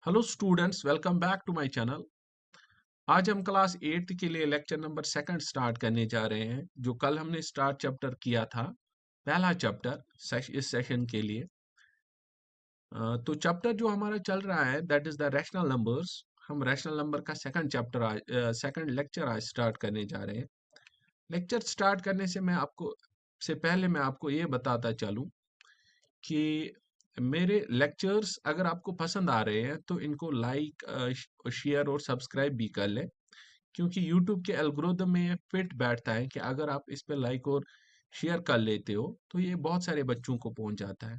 Hello students, welcome back to my channel. आज हम class 8th के लिए लेक्चर नंबर सेकंड स्टार्ट करने जा रहे हैं। जो कल हमने स्टार्ट चैप्टर किया था, पहला चैप्टर इस सेशन के लिए। तो चैप्टर जो हमारा चल रहा है that is the rational numbers. हम रैशनल नंबर का सेकंड लेक्चर आज स्टार्ट करने जा रहे हैं। लेक्चर स्टार्ट करने से पहले मैं आपको ये बताता चलूं कि मेरे लेक्चर्स अगर आपको पसंद आ रहे हैं तो इनको लाइक, शेयर और सब्सक्राइब भी कर लें, क्योंकि YouTube के एल्गोरिदम में ये फिट बैठता है कि अगर आप इस पे लाइक और शेयर कर लेते हो तो ये बहुत सारे बच्चों को पहुंच जाता है।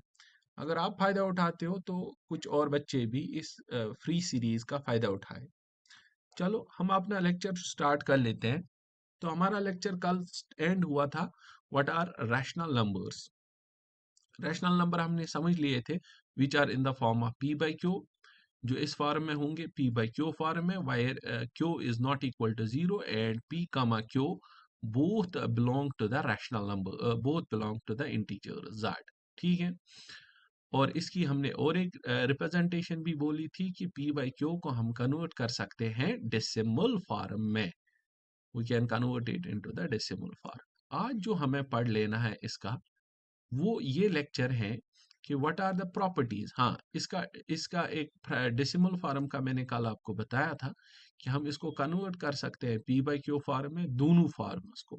अगर आप फायदा उठाते हो तो कुछ और बच्चे भी इस फ्री सीरीज का फायदा उठाए। चलो हम अपना लेक्चर स्टार्ट कर लेते हैं। तो हमारा लेक्चर कल एंड हुआ था what are rational numbers. Rational number हमने समझ लिए थे which are in the form of p by q, जो इस फॉर्म में होंगे p बाई क्यू फॉर्म में, where q is not equal to 0 and p comma q both belong to the rational number, both belong to the integer z। ठीक है। और इसकी हमने और एक रिप्रेजेंटेशन भी बोली थी कि p बाई क्यू को हम कन्वर्ट कर सकते हैं डेसिमल फॉर्म में। We can convert it into the decimal form. आज जो हमें पढ़ लेना है इसका वो ये लेक्चर है कि व्हाट आर द प्रॉपर्टीज। हाँ, इसका इसका एक डेसिमल फॉर्म का मैंने कल आपको बताया था कि हम इसको कन्वर्ट कर सकते हैं p बाई क्यू फॉर्म में, दोनों फॉर्म्स को।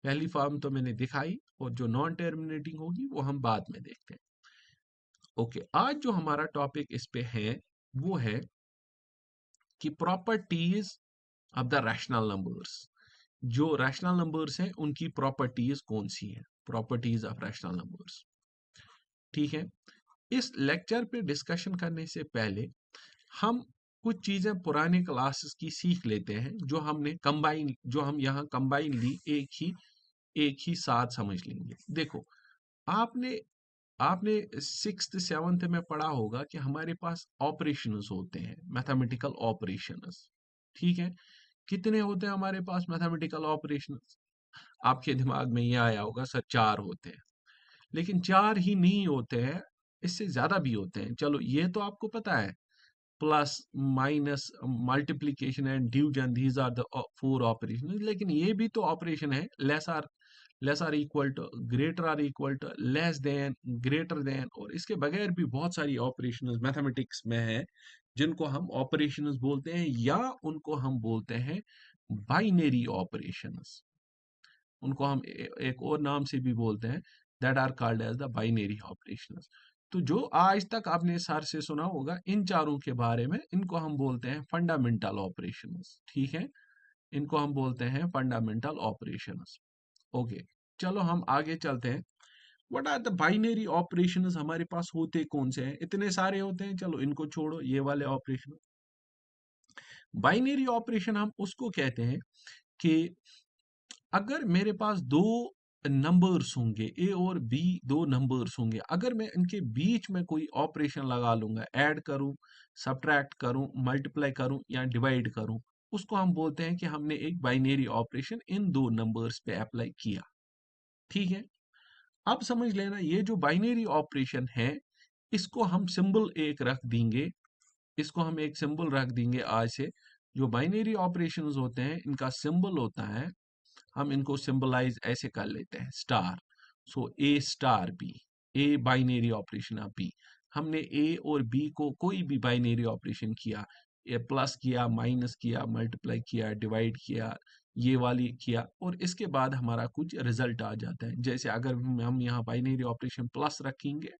पहली फॉर्म तो मैंने दिखाई और जो नॉन टर्मिनेटिंग होगी वो हम बाद में देखते हैं। ओके, आज जो हमारा टॉपिक इस पे है वो है कि properties of the rational numbers. जो रैशनल नंबर्स हैं उनकी प्रॉपर्टीज कौन सी हैं, प्रॉपर्टीज ऑफ रैशनल नंबर्स। ठीक है। इस लेक्चर पे डिस्कशन करने से पहले हम कुछ चीजें पुराने क्लासेस की सीख लेते हैं जो हम यहाँ कंबाइनली एक ही साथ समझ लेंगे। देखो, आपने आपने सिक्स्थ सेवन्थ में पढ़ा होगा कि हमारे पास ऑपरेशंस होते हैं, मैथमेटिकल ऑपरेशंस। ठीक है। कितने होते हैं हमारे पास मैथमेटिकल ऑपरेशंस? आपके दिमाग में ये आया होगा सर 4 होते हैं, लेकिन 4 ही नहीं होते हैं, इससे ज्यादा भी होते हैं। चलो ये तो आपको पता है, plus, minus, multiplication and division, these are the 4 operation. लेकिन ये भी तो ऑपरेशन है, less or equal to, greater or equal to, less than, greater than, और इसके बगैर भी बहुत सारी ऑपरेशंस मैथमेटिक्स में है जिनको हम ऑपरेशंस बोलते हैं, या उनको हम बोलते हैं बाइनरी ऑपरेशंस। उनको हम एक और नाम से भी बोलते हैं, that are called as the binary operations. तो जो आज तक आपने सर से सुना होगा इन चारों के बारे में, इनको हम बोलते हैं फंडामेंटल ऑपरेशंस। ठीक है। इनको हम बोलते हैं फंडामेंटल ऑपरेशंस। ओके, चलो हम आगे चलते हैं। What are the binary operations? हमारे पास होते कौन से हैं? इतने सारे होते हैं, चलो इनको छोड़ो, ये वाले ऑपरेशन। बाइनरी ऑपरेशन हम उसको कहते हैं कि अगर मेरे पास दो नंबर्स होंगे, ए और बी, दो नंबर्स होंगे, अगर मैं इनके बीच में कोई ऑपरेशन लगा लूंगा, ऐड करूं, सब्ट्रैक्ट करूं, मल्टीप्लाई करूं या डिवाइड करूं, उसको हम बोलते हैं कि हमने एक बाइनरी ऑपरेशन इन दो नंबर्स पे अप्लाई किया। ठीक है। अब समझ लेना, ये जो बाइनरी ऑपरेशन है इसको हम सिंबल एक रख देंगे, इसको हम एक सिंबल रख देंगे आज से। जो बाइनरी ऑपरेशंस होते हैं इनका सिंबल होता है, हम इनको सिंबलाइज ऐसे कर लेते हैं, star. So A star B, A binary operation of B. हमने ए और बी को कोई भी बाइनरी ऑपरेशन किया, ए प्लस किया, माइनस किया, मल्टीप्लाई किया, डिवाइड किया, ये वाली किया, और इसके बाद हमारा कुछ रिजल्ट आ जाता है। जैसे अगर हम यहाँ बाइनरी ऑपरेशन प्लस रखेंगे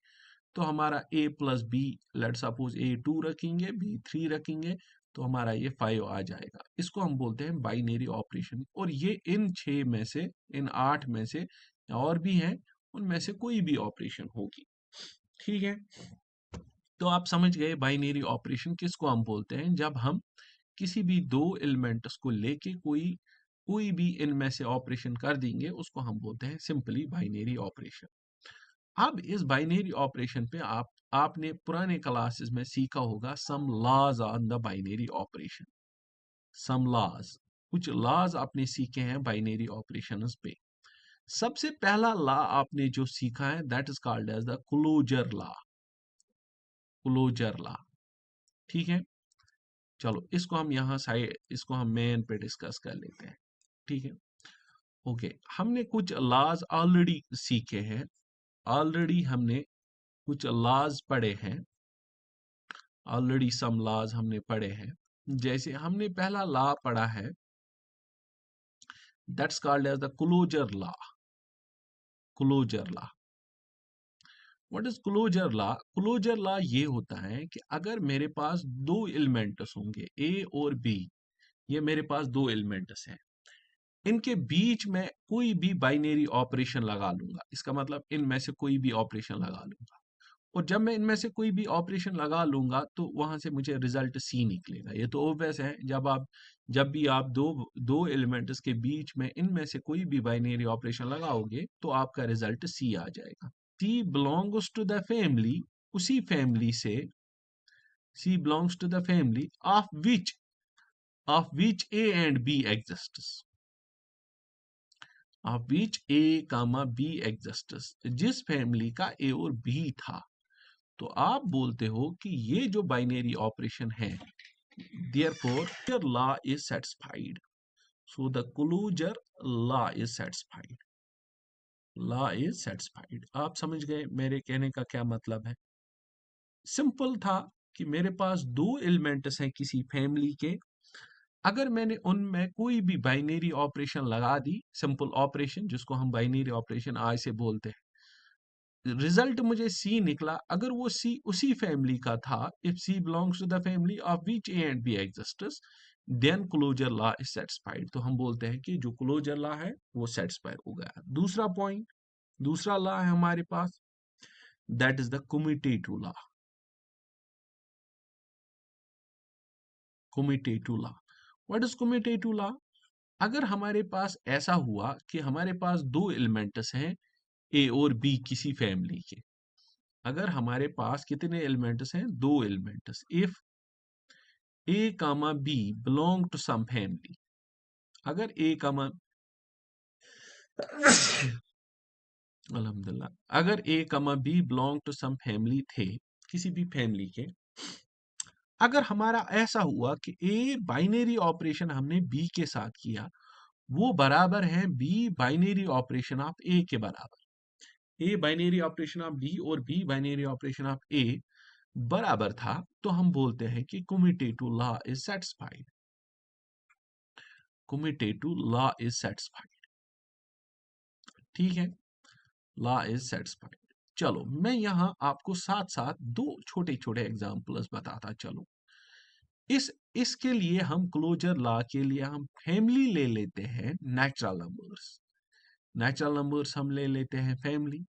तो हमारा a plus B, let suppose a2 रखेंगे, b3 रखेंगे, तो हमारा ये 5 आ जाएगा। इसको हम बोलते हैं बाइनरी ऑपरेशन। और ये इन 6 में से, इन 8 में से और भी हैं, उनमें से कोई भी ऑपरेशन होगी। ठीक है। तो आप समझ गए बाइनरी ऑपरेशन किसको हम बोलते हैं। जब हम किसी भी दो एलिमेंट्स को लेके कोई कोई भी इनमें से ऑपरेशन कर देंगे, उसको हम बोलते हैं सिंपली बाइनरी ऑपरेशन। अब इस बाइनरी ऑपरेशन पे आपने पुराने क्लासेस में सीखा होगा some laws on the binary operation. Some laws, कुछ लॉज आपने सीखे हैं बाइनरी ऑपरेशंस पे। सबसे पहला लॉ आपने जो सीखा है that is called as the closure law. Closure law. ठीक है। चलो इसको हम यहाँ साइड, इसको हम मेन पे डिस्कस कर लेते हैं। ठीक है, ओके। हमने कुछ लॉज ऑलरेडी सीखे हैं, ऑलरेडी हमने कुछ लॉज पढ़े हैं, ऑलरेडी सम लॉज हमने पढ़े हैं। जैसे हमने पहला लॉ पढ़ा है, that's called as the closure law. Closure law, what is closure law? Closure law ये होता है कि अगर मेरे पास दो एलिमेंट्स होंगे ए और बी, ये मेरे पास दो एलिमेंट्स हैं, इनके बीच में कोई भी बाइनरी ऑपरेशन लगा लूंगा, इसका मतलब इनमें से कोई भी ऑपरेशन लगा लूंगा, और जब मैं इनमें से कोई भी ऑपरेशन लगा लूंगा तो वहां से मुझे रिजल्ट सी निकलेगा। ये तो ऑब्वियस है, जब भी आप दो दो एलिमेंट्स के बीच में इनमें से कोई भी बाइनरी ऑपरेशन लगाओगे तो आपका रिजल्ट सी आ जाएगा। C belongs to the family, उसी फैमिली से, C belongs to the family of which A and B exists, of which A comma B exists, जिस फैमिली का ए और बी था। तो आप बोलते हो कि ये जो बाइनरी ऑपरेशन है, therefore law is satisfied, so the closure law is satisfied, law is satisfied। आप समझ गए मेरे कहने का क्या मतलब है? सिंपल था कि मेरे पास दो एलिमेंट्स हैं किसी फैमिली के, अगर मैंने उनमें कोई भी बाइनरी ऑपरेशन लगा दी, सिंपल ऑपरेशन जिसको हम बाइनरी ऑपरेशन आज से बोलते हैं, रिजल्ट मुझे सी निकला, अगर वो सी उसी फैमिली का था, if C belongs to the family of which A and B exists, then closure law is satisfied. तो हम बोलते हैं कि जो क्लोजर लॉ है वो सेटिस्फाइड हो गया। दूसरा पॉइंट, दूसरा लॉ है हमारे पास, that is the commutative law. Commutative law, what is commutative law? अगर हमारे पास ऐसा हुआ कि हमारे पास दो एलिमेंट्स हैं ए और बी किसी फैमिली के, अगर हमारे पास कितने एलिमेंट्स हैं? दो elements. If A comma B belong to some family, अगर ए कामा अल्हम्दुलिल्लाह, अगर A comma B belong to some family थे, किसी भी फैमिली के, अगर हमारा ऐसा हुआ कि ए बाइनरी ऑपरेशन हमने बी के साथ किया, वो बराबर है B binary operation of A के बराबर, A binary operation of B और B binary operation of A बराबर था, तो हम बोलते हैं कि commutative law is satisfied. Commutative law is satisfied, ठीक है, लॉ इज सेटिस्फाइड। चलो मैं यहां आपको साथ साथ दो छोटे छोटे एग्जांपल्स बताता चलो। इसके लिए हम क्लोजर लॉ के लिए हम फैमिली ले लेते हैं नेचुरल नंबर्स, नेचुरल नंबर्स हम ले लेते हैं फैमिली,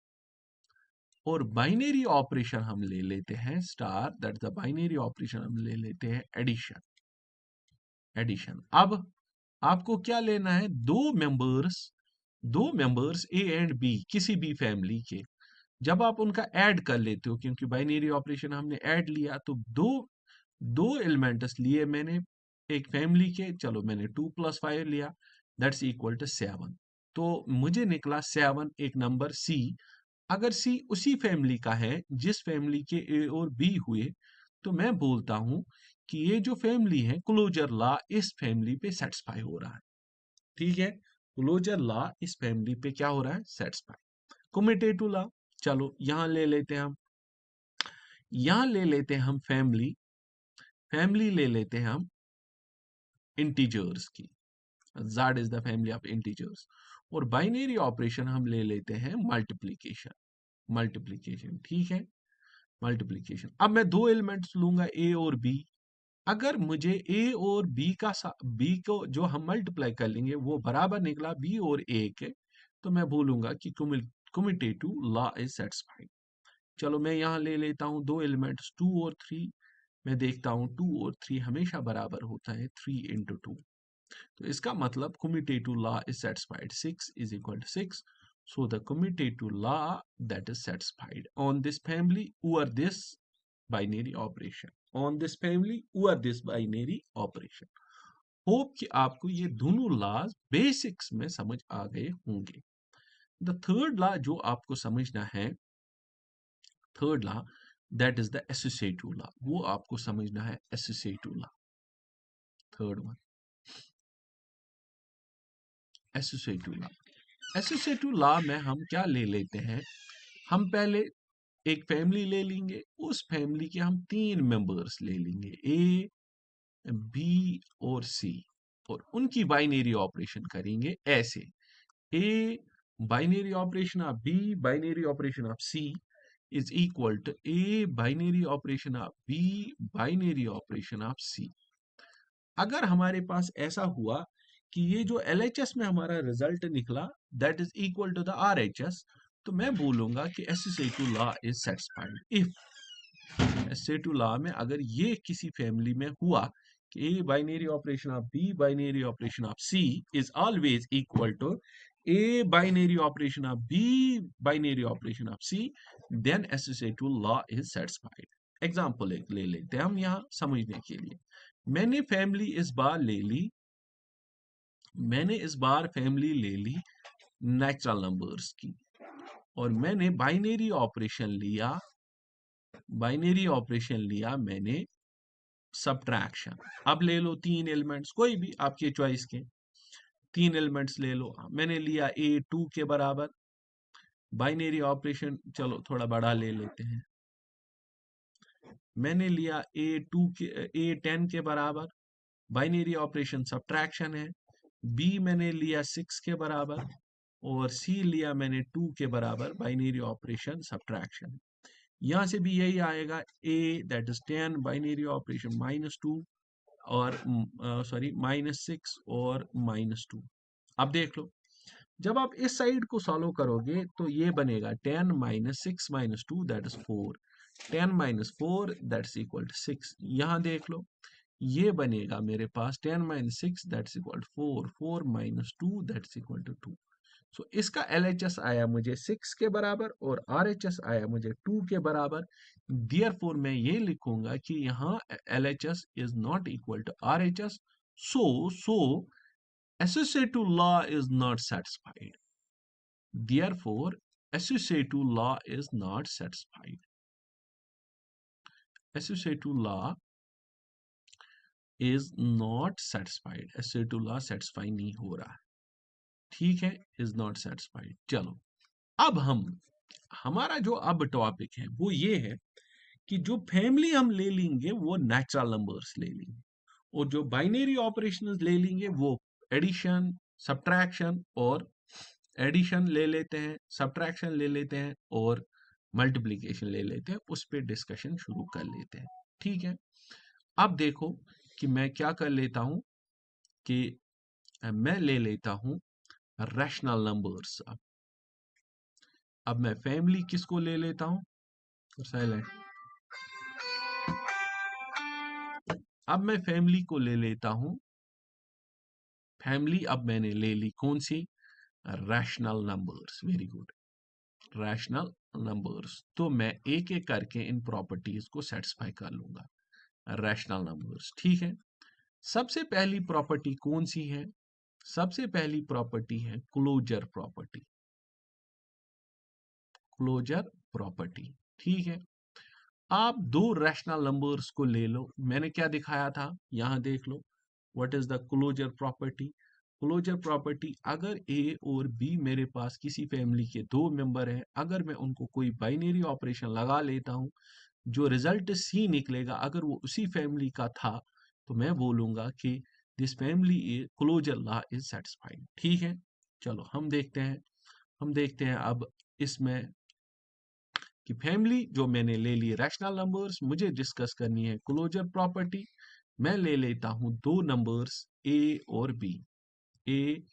और बाइनरी ऑपरेशन हम ले लेते हैं star, that the binary operation हम ले लेते हैं एडिशन। एडिशन, अब आपको क्या लेना है? दो मेंबर्स ए एंड बी किसी भी फैमिली के, जब आप उनका ऐड कर लेते हो, क्योंकि बाइनरी ऑपरेशन हमने ऐड लिया, तो दो दो एलिमेंट्स लिए मैंने एक फैमिली के, चलो मैंने 2 + 5 लिया, दैट्स इक्वल टू 7। तो मुझे निकला 7 एक नंबर सी। अगर सी उसी फैमिली का है जिस फैमिली के ए और बी हुए, तो मैं बोलता हूं कि ये जो फैमिली है, क्लोजर लॉ इस फैमिली पे सेटिस्फाई हो रहा है। ठीक है, क्लोजर लॉ इस फैमिली पे क्या हो रहा है? सेटिस्फाई। कम्यूटेटिव लॉ, चलो यहां ले लेते हैं हम, यहां ले लेते हैं हम फैमिली, फैमिली ले लेते हैं हम इंटीजर्स की, Z is the family of integers, और बाइनरी ऑपरेशन हम ले लेते हैं मल्टीप्लीकेशन। मल्टीप्लीकेशन, ठीक है, मल्टीप्लीकेशन। अब मैं दो एलिमेंट्स लूंगा ए और बी, अगर मुझे ए और बी को जो हम मल्टीप्लाई कर लेंगे वो बराबर निकला बी और ए के, तो मैं बोलूंगा कि कम्यूटेटिव लॉ इज सेटिस्फाइड। चलो मैं यहां ले लेता हूं दो एलिमेंट्स 2 और 3, मैं देखता हूं 2 और 3 हमेशा बराबर होता है 3 × 2, तो इसका मतलब commutative law is satisfied, 6 = 6, so the commutative law that is satisfied on this family over this binary operation, on this family over this binary operation। Hope कि आपको ये दोनों लॉज बेसिक्स में समझ आ गए होंगे। द थर्ड लॉ जो आपको समझना है, third law, that is the associative law, वो आपको समझना है associative law. Third one, associative law. Associative law में हम क्या ले लेते हैं, हम पहले एक फैमिली ले लेंगे, उस फैमिली के हम 3 मेंबर्स ले लेंगे, ए, बी और सी, और उनकी बाइनरी ऑपरेशन करेंगे ऐसे, A binary operation of B binary operation of C is equal to A binary operation of B binary operation of C. अगर हमारे पास ऐसा हुआ कि ये जो LHS में हमारा रिजल्ट निकला that is equal to the RHS, तो मैं बोलूंगा कि associative law is satisfied. If associative law में अगर ये किसी फैमिली में हुआ कि A binary operation of B binary operation of C is always equal to A binary operation of B binary operation of C, then associative law is satisfied. Example एक ले लेते हैं हम यहाँ समझने के लिए। मैंने फैमिली इस बार ले ली, मैंने इस बार फैमिली ले ली नेचुरल नंबर्स की, और मैंने बाइनरी ऑपरेशन लिया, बाइनरी ऑपरेशन लिया मैंने सब्ट्रैक्शन। अब ले लो 3 एलिमेंट्स, कोई भी आपके चॉइस के 3 एलिमेंट्स ले लो। मैंने लिया ए 2 के बराबर, बाइनरी ऑपरेशन चलो थोड़ा बड़ा ले लेते हैं, मैंने लिया ए 2 के A10 के बराबर, बाइनरी ऑपरेशन सब्ट्रैक्शन है। बी मैंने लिया 6 के बराबर, और सी लिया मैंने 2 के बराबर, बाइनरी ऑपरेशन सब्ट्रैक्शन। यहां से भी यही आएगा, ए दैट इज 10 बाइनरी ऑपरेशन -2 और सॉरी -6 और -2। अब देख लो, जब आप इस साइड को सॉल्व करोगे तो ये बनेगा 10 - 6 - 2 that is 4, 10 - 4 that's equal to 6। यहां देख लो, ये बनेगा मेरे पास 10 - 6 that's equal to 4, 4 - 2 that's equal to 2। So इसका LHS आया मुझे 6 के बराबर और RHS आया मुझे 2 के बराबर। देयरफॉर मैं ये लिखूंगा कि यहाँ LHS is not equal to RHS, so associative law is not satisfied. Therefore associative law is not satisfied. Associative law is not satisfied. Associative law satisfy नहीं हो रहा है, ठीक है, is not satisfied। चलो अब हम, हमारा जो अब टॉपिक है वो ये है कि जो फैमिली हम ले लेंगे वो नेचुरल नंबर्स ले लेंगे, और जो बाइनरी ऑपरेशंस ले लेंगे वो एडिशन सब्ट्रैक्शन, और एडिशन ले लेते हैं, सब्ट्रैक्शन ले लेते हैं, और मल्टीप्लिकेशन ले लेते हैं। उस पर डिस्कशन शुरू कर लेते हैं, ठीक है। अब देखो कि मैं क्या कर लेता हूं कि मैं ले लेता हूं रैशनल नंबर्स। अब मैं फैमिली किसको ले लेता हूं, साइलेंट। अब मैं फैमिली को ले लेता हूं, फैमिली अब मैंने ले ली कौन सी, rational numbers. Very good, rational numbers. तो मैं एक एक करके इन प्रॉपर्टीज को सेटिस्फाई कर लूंगा, रैशनल नंबर्स, ठीक है। सबसे पहली प्रॉपर्टी कौन सी है, सबसे पहली प्रॉपर्टी है क्लोजर प्रॉपर्टी, क्लोजर प्रॉपर्टी, ठीक है। आप दो रैशनल नंबर्स को ले लो, मैंने क्या दिखाया था, यहां देख लो, what is the closure property. Closure property, अगर ए और बी मेरे पास किसी फैमिली के 2 मेंबर हैं, अगर मैं उनको कोई बाइनरी ऑपरेशन लगा लेता हूं, जो रिजल्ट सी निकलेगा अगर वो उसी फैमिली का था, तो मैं बोलूंगा कि this family closure law is satisfied, ठीक है। चलो हम देखते हैं, हम देखते हैं अब इसमें कि फैमिली जो मैंने ले ली रैशनल नंबर्स, मुझे डिस्कस करनी है क्लोजर प्रॉपर्टी। मैं ले लेता हूं 2 नंबर्स ए और बी। ए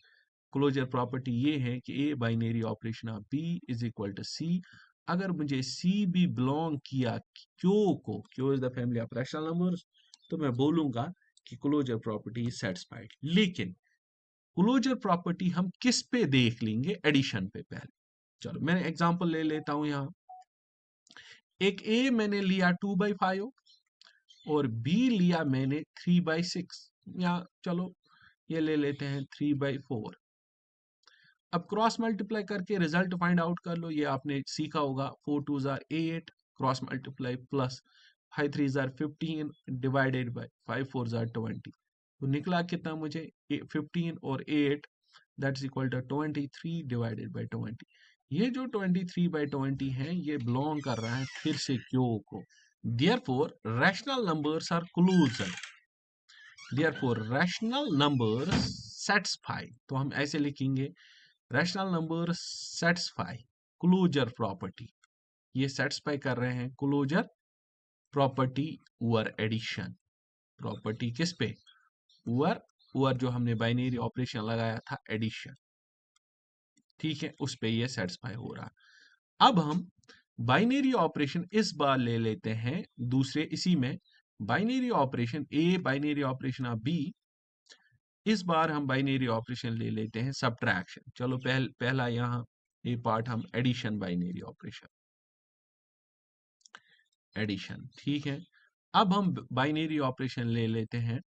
क्लोजर प्रॉपर्टी ये है कि A binary operation of B is equal to C. अगर मुझे सी भी बिलोंग किया क्यू को, Q is the family of rational numbers, तो मैं बोलूंगा कि क्लोजर प्रॉपर्टी इज सेटिस्फाइड। लेकिन क्लोजर प्रॉपर्टी हम किस पे देख लेंगे, एडिशन पे पहले। चलो मैं एग्जांपल ले लेता हूं यहाँ। एक ए मैंने लिया 2/5 और बी लिया मैंने 3/6, या चलो ये ले लेते हैं 3/4। अब क्रॉस मल्टीप्लाई करके रिजल्ट फाइंड आउट कर लो, ये आपने सीखा होगा, 4 2 जार 8, क्रॉस मल्टीप्लाई प्लस 5 3 जार 15 डिवाइडेड बाय 5 4 जार 20। तो निकला कितना मुझे 15 और 8 that's equal to 23 divided by 20। ये जो 23/20 है ये बिलोंग कर रहा है फिर से क्यू को। Therefore rational numbers are closure, therefore rational numbers satisfy. तो हम ऐसे लिखेंगे rational numbers satisfy closure property. ये सेटिस्फाई कर रहे हैं closure property over addition. Property किस पे? ओवर ओवर जो हमने बाइनरी ऑपरेशन लगाया था एडिशन, ठीक है, उस पे ये सेटिस्फाई हो रहा। अब हम बाइनरी ऑपरेशन इस बार ले लेते हैं दूसरे इसी में binary operation a, binary operation of b. इस बार हम बाइनरी ऑपरेशन ले लेते हैं सब्ट्रैक्शन। चलो पहला यहाँ ये पार्ट हम एडिशन, बाइनरी ऑपरेशन एडिशन, ठीक है। अब हम बाइनरी ऑपरेशन ले लेते हैं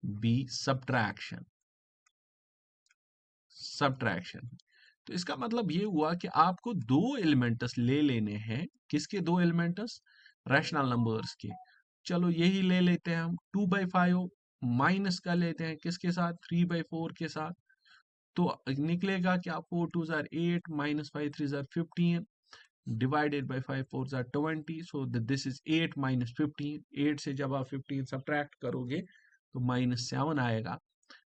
बी, सब्ट्रैक्शन। सब्ट्रैक्शन तो इसका मतलब ये हुआ कि आपको दो एलिमेंट्स ले लेने हैं। किसके दो एलिमेंट्स? रैशनल नंबर्स के। चलो यही ले लेते हैं हम 2/5 माइनस कर लेते हैं किसके साथ? 3/4 के साथ। तो निकलेगा क्या? 4 2 जार 8 माइनस 5 3 जार 15 डिवाइडेड बाई 5 4 जार 20। So this is 8 minus 15। 8 से जब आप 15 सब्ट्रैक्ट करोगे तो -7 आएगा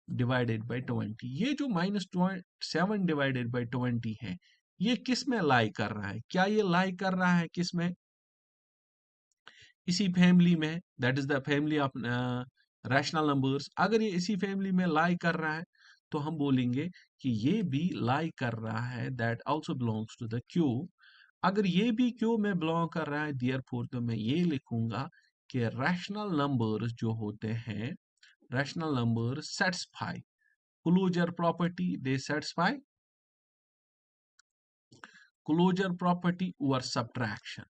डिवाइडेड बाई 20। ये जो -7 डिवाइडेड बाई 20 है ये किस में लाई कर रहा है? क्या ये लाई कर रहा है किस में? इसी फैमिली में, that is the family of rational numbers. अगर ये इसी फैमिली में लाई कर रहा है तो हम बोलेंगे कि ये भी लाई कर रहा है, that also belongs to the Q. अगर ये भी क्यू में बिलोंग कर रहा है देयरफॉर तो मैं ये लिखूंगा कि रैशनल नंबर्स जो होते हैं, rational numbers satisfy closure property, they satisfy closure property over subtraction.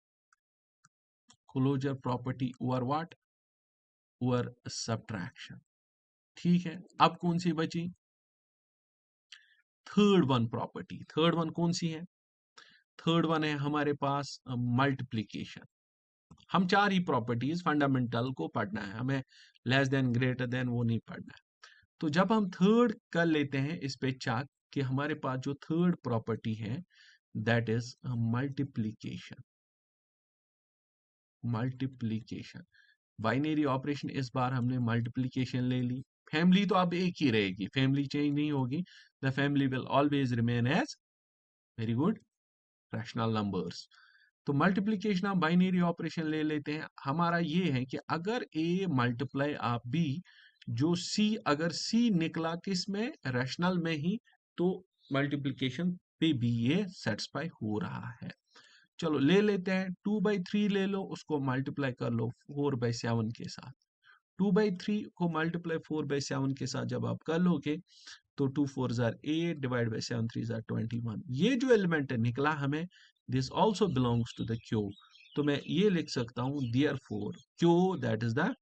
Closure property over what? Over subtraction, ठीक है। अब कौन सी बची? Third one property. Third one कौन सी है? थर्ड वन है हमारे पास मल्टीप्लीकेशन। हम चार ही प्रॉपर्टीज फंडामेंटल को पढ़ना है, हमें लेस देन ग्रेटर देन वो नहीं पढ़ना है। तो जब हम थर्ड कर लेते हैं इस पे चेक कि हमारे पास जो थर्ड प्रॉपर्टी है that is multiplication. Multiplication binary operation, इस बार हमने मल्टीप्लीकेशन ले ली। फैमिली तो अब एक ही रहेगी, फैमिली चेंज नहीं होगी। The family will always remain as, very good, rational numbers. तो मल्टीप्लीकेशन ऑफ बाइनरी ऑपरेशन ले लेते हैं। हमारा ये है कि अगर ए मल्टीप्लाई ऑफ बी, जो सी, अगर सी निकला किस में? रैशनल में ही, तो मल्टीप्लीकेशन पे भी ये सेटिस्फाई हो रहा है। चलो ले लेते हैं 2/3 ले लो, उसको मल्टीप्लाई कर लो 4/7 के साथ। 2/3 को मल्टीप्लाई 4/7 के साथ जब आप कर लोगे तो 2 4 जार 8 डिवाइड बाई 7 3 जार 21। ये जो एलिमेंट है निकला हमें, this also belongs to the Q. तो मैं ये लिख सकता हूँ therefore Q, that is the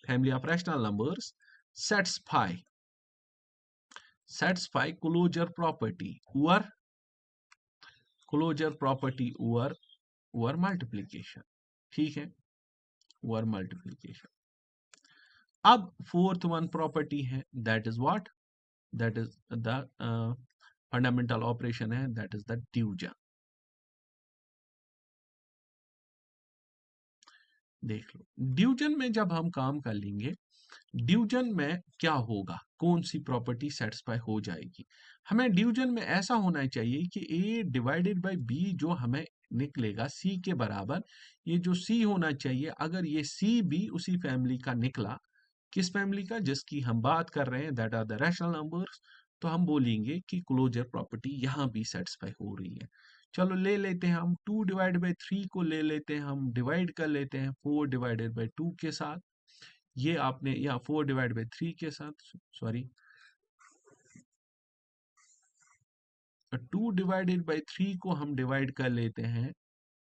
family of rational numbers, satisfy closure property over, closure property over over multiplication, ठीक है, ओवर मल्टीप्लीकेशन। अब फोर्थ वन प्रॉपर्टी है that is what? That is the fundamental operation है, that is the division. देख लो division में जब हम काम कर लेंगे, डिवीजन में क्या होगा? कौन सी प्रॉपर्टी सेटिस्फाई हो जाएगी? हमें डिवीजन में ऐसा होना चाहिए कि ए डिवाइडेड बाय बी जो हमें निकलेगा सी के बराबर, ये जो सी होना चाहिए, अगर ये सी भी उसी फैमिली का निकला, किस फैमिली का? जिसकी हम बात कर रहे हैं, that are the rational numbers, तो हम बोलेंगे कि क्लोजर प्रॉपर्टी यहां भी सेटिस्फाई हो रही है। चलो ले लेते हैं हम 2/3 को ले लेते हैं, हम डिवाइड कर लेते हैं 4/2 के साथ। ये आपने यहाँ 4/3 के साथ, सॉरी 2/3 को हम डिवाइड कर लेते हैं,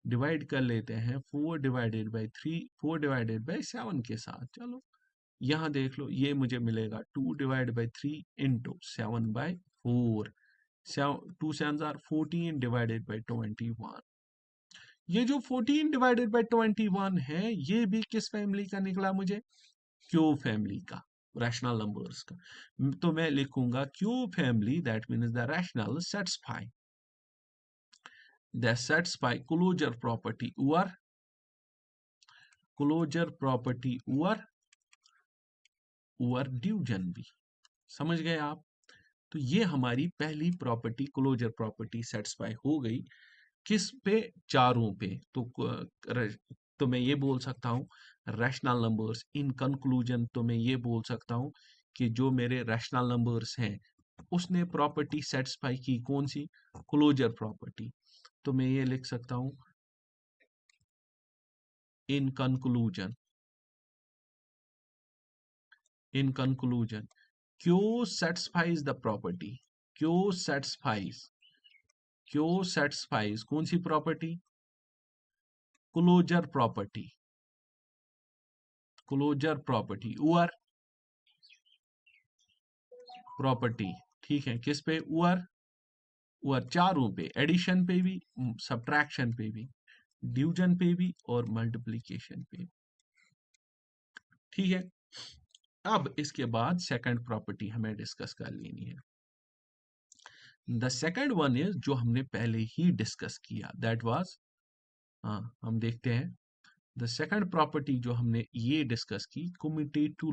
डिवाइड कर लेते हैं 4/7 के साथ। चलो यहाँ देख लो, ये मुझे मिलेगा 2/3 इंटू 7/4, 2 7 आर 14 डिवाइडेड बाई 21। ये जो 14 डिवाइडेड बाई 21 है ये भी किस फैमिली का निकला मुझे? क्यू फैमिली का। रैशनल नंबर्स का। तो मैं लिखूंगा Q family that means the rational satisfy closure property over division भी। समझ गए आप? तो ये हमारी पहली प्रॉपर्टी क्लोजर प्रॉपर्टी सेटिस्फाई हो गई। किस पे? चारों पे। तो मैं ये बोल सकता हूँ रैशनल नंबर्स। इन कंक्लूजन तो मैं ये बोल सकता हूँ कि जो मेरे रैशनल नंबर्स हैं उसने प्रॉपर्टी सेटिस्फाई की, कौन सी? Closure property. तो मैं ये लिख सकता हूँ in conclusion Q satisfies the property. Q satisfies कौन सी property? Closure property over property. ठीक है, किस पे? ओवर चारों पे, एडिशन पे भी, सब्ट्रैक्शन पे भी, डिवीजन पे भी और मल्टीप्लिकेशन पे। ठीक है, अब इसके बाद सेकंड प्रॉपर्टी हमें डिस्कस कर लेनी है। द सेकंड वन इज जो हमने पहले ही डिस्कस किया, दैट वाज, हाँ हम देखते हैं द सेकंड प्रॉपर्टी जो हमने ये डिस्कस की, कम्यूटेटिव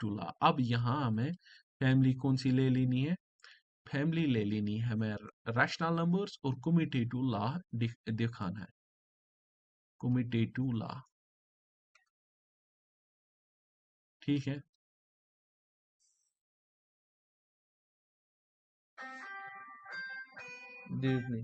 लॉ। अब यहाँ हमें फैमिली कौन सी ले लेनी है? फैमिली ले लेनी है हमें रैशनल नंबर्स और कम्यूटेटिव लॉ दिखाना है। कम्यूटेटिव लॉ, ठीक है। देखने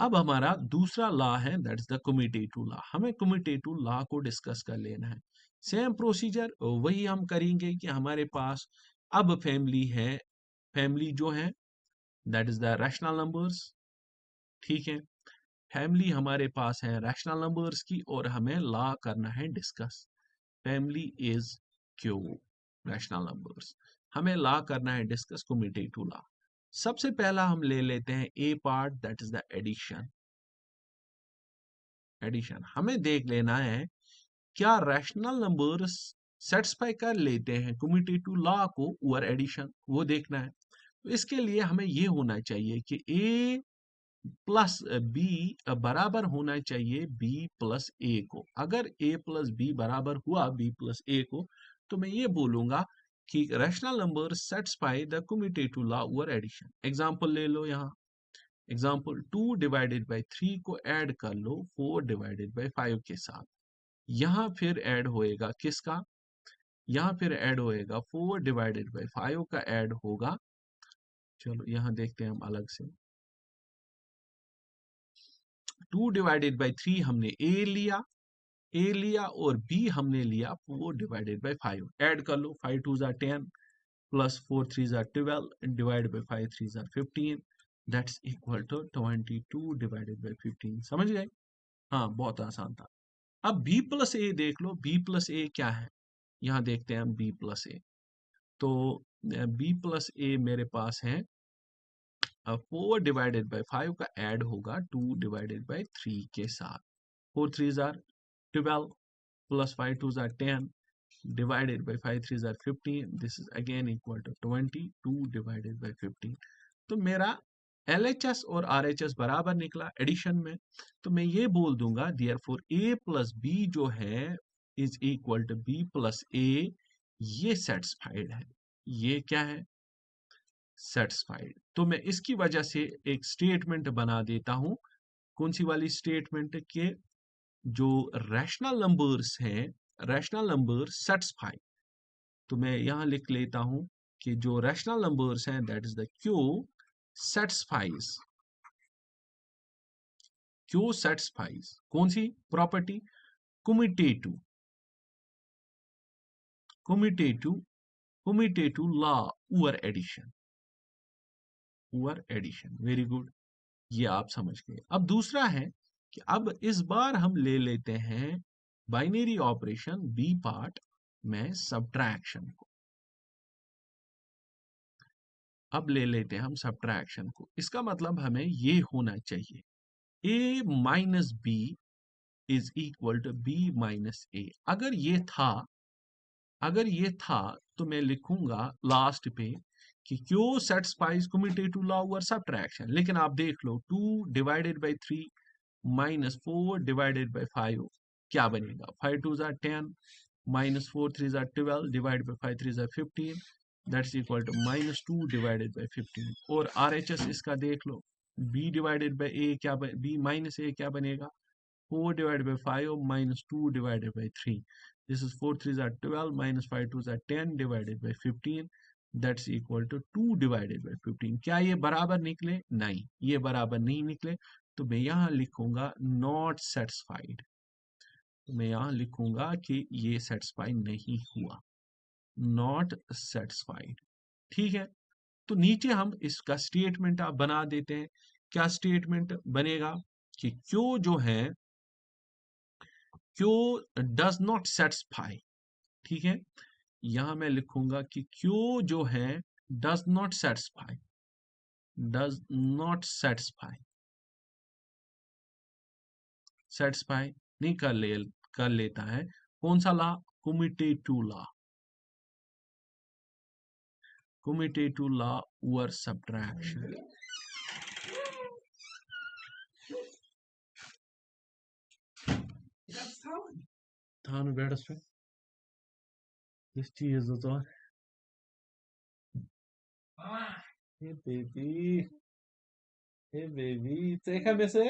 अब हमारा दूसरा लॉ है, दैट्स द कम्यूटेटिव लॉ। हमें कम्यूटेटिव लॉ को डिस्कस कर लेना है। सेम प्रोसीजर वही हम करेंगे कि हमारे पास अब फैमिली है, फैमिली जो है that is the rational numbers. ठीक है, फैमिली हमारे पास है रैशनल नंबर्स की और हमें लॉ करना है discuss. Family is Q rational numbers, हमें लॉ करना है डिस्कस कम्यूटेटिव लॉ। सबसे पहला हम ले लेते हैं a part, that is the addition. हमें देख लेना है क्या रैशनल नंबर्स सेटिस्फाई कर लेते हैं कम्यूटेटिव लॉ को ओवर एडिशन, वो देखना है। तो इसके लिए हमें ये होना चाहिए कि a प्लस बी बराबर होना चाहिए b प्लस ए को। अगर a प्लस बी बराबर हुआ b प्लस ए को, तो मैं ये बोलूंगा कि rational number satisfy the commutative law over addition. Example ले लो यहाँ, एग्जाम्पल 2 डिवाइडेड बाई 3 को ऐड कर लो 4 डिवाइडेड बाई 5 के साथ। यहाँ फिर ऐड होएगा किसका? यहाँ फिर ऐड होएगा 4 डिवाइडेड बाई 5 का ऐड होगा। चलो यहाँ देखते हैं हम अलग से। 2 डिवाइडेड बाई 3 हमने ए लिया और बी हमने लिया 4 डिवाइडेड बाई 5। ऐड कर लो, 5 2 जार 10 प्लस 4 3 जार 12 डिवाइड बाई 5 3 जार 15, that's equal to 22 divided by 15। समझ गए? हाँ, बहुत आसान था। अब b प्लस ए देख लो, b प्लस ए क्या है? यहाँ देखते हैं हम b प्लस ए। तो b प्लस ए मेरे पास है 4 डिवाइडेड बाई 5 का ऐड होगा 2 डिवाइडेड बाई 3 के साथ। 4 3 जार 12 प्लस 5 2 जार 10 डिवाइडेड बाई 5 3 जार 15, this is again equal to 22 divided by 15। तो मेरा LHS और RHS बराबर निकला एडिशन में। तो मैं ये बोल दूंगा देयरफॉर a प्लस बी जो है is equal to b plus A. ये सेटिस्फाइड है। ये क्या है? सेटिस्फाइड। तो मैं इसकी वजह से एक स्टेटमेंट बना देता हूं। कौन सी वाली स्टेटमेंट? के जो रैशनल नंबर्स हैं, रैशनल नंबर सेटिस्फाई। तो मैं यहां लिख लेता हूं कि जो रैशनल नंबर्स हैं that is the satisfies Q satisfies कौन सी property? Commutative commutative commutative law over addition. Very good. ये आप समझ गए। अब दूसरा है कि अब इस बार हम ले लेते हैं बाइनरी ऑपरेशन बी पार्ट में सब्ट्रैक्शन को। अब ले लेते हैं हम सब्ट्रैक्शन को। इसका मतलब हमें ये होना चाहिए a minus B is equal to B minus A. अगर ये था तो मैं लिखूंगा लास्ट पे कि क्यों satisfies commutative law over subtraction. लेकिन आप देख लो 2 divided by 3 minus 4 divided by 5 क्या बनेगा। 5 2 जार 10 माइनस 4 3 जार 12 डिवाइड बाई 5 3 जार 15 that's equal to minus 2 divided by 15। और आरएचएस इसका देख लो b डिवाइडेड बाई ए क्या b माइनस ए क्या बनेगा 4 divided by 5 minus 2 divided by 3. This is 4 3s are 12 minus 5 2s are 10 divided by 15. That's equal to 2 divided by 15. क्या ये बराबर निकले? नहीं, ये बराबर नहीं निकले। तो मैं यहाँ लिखूंगा not satisfied। तो मैं यहाँ लिखूंगा कि ये satisfy नहीं हुआ, not satisfied। ठीक है, तो नीचे हम इसका स्टेटमेंट आप बना देते हैं। क्या स्टेटमेंट बनेगा कि क्यों जो है क्यों डज नॉट सेटिस्फाई। ठीक है, यहां मैं लिखूंगा कि क्यों जो है does not satisfy, does not satisfy, satisfy नहीं कर लेता है। कौन सा law? Commutative law, commutative law over subtraction. थान बेडस पे इस चीज तो हे बेबी, हे बेबी देखा वैसे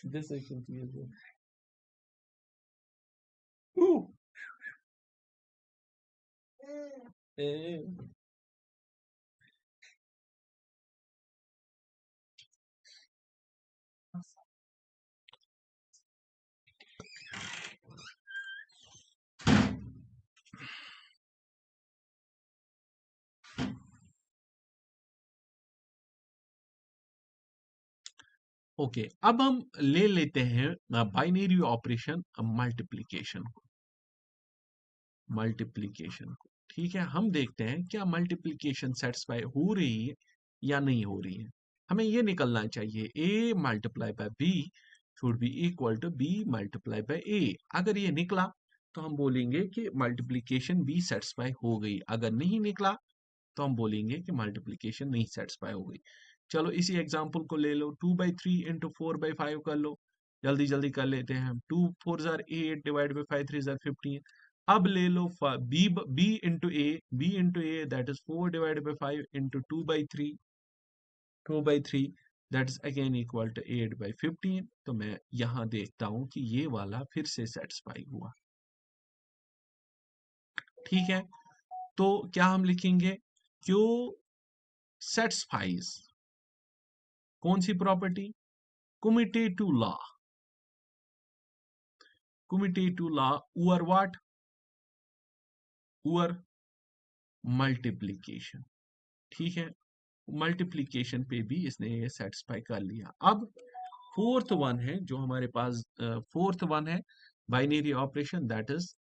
this I confused. Ooh. Eh. Okay, अब हम ले लेते हैं बाइनरी ऑपरेशन मल्टीप्लिकेशन को, मल्टीप्लिकेशन को। ठीक है, हम देखते हैं क्या मल्टीप्लिकेशन सेटिस्फाई हो रही है या नहीं हो रही है। हमें ये निकलना चाहिए a multiply by b should be equal to b multiply by a। अगर ये निकला तो हम बोलेंगे कि मल्टीप्लिकेशन b सेटिस्फाई हो गई। अगर नहीं निकला तो हम बोलेंगे कि मल्टीप्लिकेशन नहीं सेटिस्फाई हो गई। चलो इसी एग्जांपल को ले लो, 2/3 इंटू 4/5 कर लो, जल्दी जल्दी कर लेते हैं हम। 2 4 जार 8 डिवाइड बाई 5 3 जार 15। अब ले लो b into a that is 4 divide by 5 into 2/3 that is again equal to 8/15। तो मैं यहाँ देखता हूँ कि ये वाला फिर से सेटिस्फाई हुआ। ठीक है, तो क्या हम लिखेंगे क्यों सेटिस्फाइज कौन सी property? Commutative law, commutative law over what? Over multiplication. ठीक है, मल्टीप्लिकेशन पे भी इसने ये सेटिस्फाई कर लिया। अब फोर्थ वन है जो हमारे पास, फोर्थ वन है binary operation that is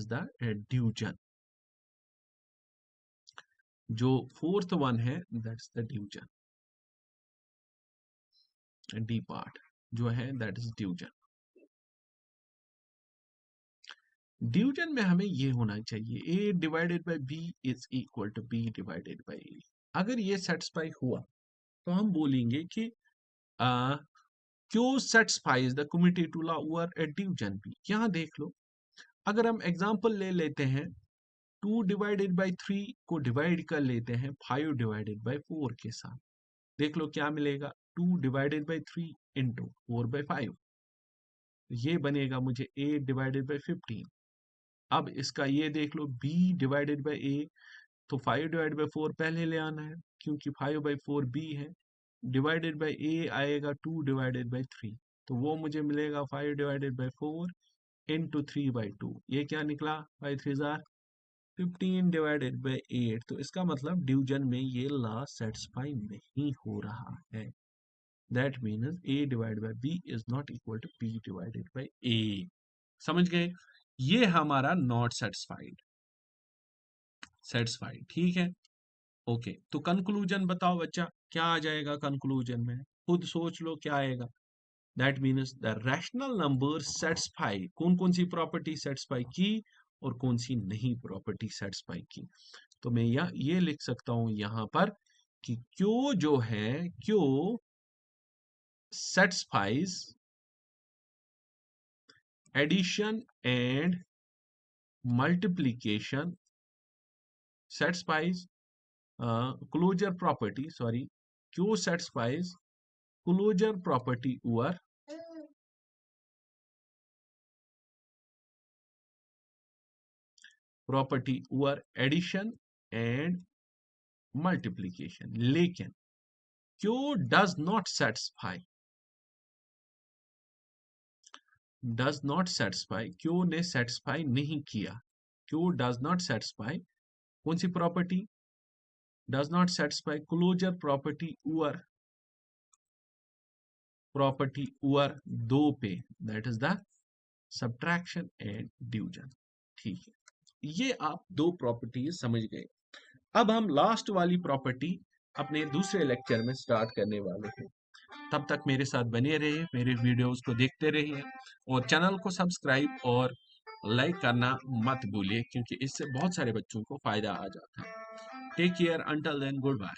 the division. जो फोर्थ वन है that's the division, D part जो है दैट इज डिवीजन। डिवीजन में हमें ये होना चाहिए a divided by b is equal to b divided by a। अगर ये सेटिस्फाई हुआ तो हम बोलेंगे कि क्यों satisfies the commutative law over A division भी। यहाँ देख लो, अगर हम एग्जांपल ले लेते हैं 2 डिवाइडेड बाई 3 को डिवाइड कर लेते हैं 5 डिवाइडेड बाई 4 के साथ, देख लो क्या मिलेगा 2 डिवाइडेड बाई 3 इंटू 4/5। ये बनेगा मुझे 8 डिवाइडेड बाई 15। अब इसका ये देख लो b डिवाइडेड बाई a, तो 5 डिवाइड बाई 4 पहले ले आना है क्योंकि 5/4 b है, डिवाइडेड बाई a आएगा 2 डिवाइडेड बाई 3, तो वो मुझे मिलेगा 5 डिवाइडेड बाई 4 इंटू 3/2। ये क्या निकला 5 3 जार 15 डिवाइडेड बाई 8, तो इसका मतलब डिवीजन में ये लॉ सेटिस्फाई नहीं हो रहा है। That means a divide by b is not equal to b divided by a। समझ गए? ये हमारा नॉट सेटिस्फाइड। सेटिस्फाइड, ठीक है। ओके, तो कंक्लूजन बताओ बच्चा, क्या आ जाएगा कंक्लूजन में? खुद सोच लो क्या आएगा। That means the rational number satisfy, कौन कौन सी प्रॉपर्टी सेटिस्फाई की और कौन सी नहीं प्रॉपर्टी सेटिस्फाई की। तो मैं ये लिख सकता हूं यहां पर कि क्यू जो है, Q satisfies addition and multiplication, satisfies closure property, sorry, q satisfies closure property over addition and multiplication, लेकिन q does not satisfy, q ने satisfy नहीं किया। q does not satisfy कौन सी property? does not satisfy closure property over दो पे, that is the subtraction and division। ठीक है, ये आप दो प्रॉपर्टीज समझ गए। अब हम लास्ट वाली प्रॉपर्टी अपने दूसरे लेक्चर में स्टार्ट करने वाले हैं। तब तक मेरे साथ बने रहिए, मेरे वीडियोस को देखते रहिए और चैनल को सब्सक्राइब और लाइक करना मत भूलिए, क्योंकि इससे बहुत सारे बच्चों को फायदा आ जाता है। Take care, until then, good bye.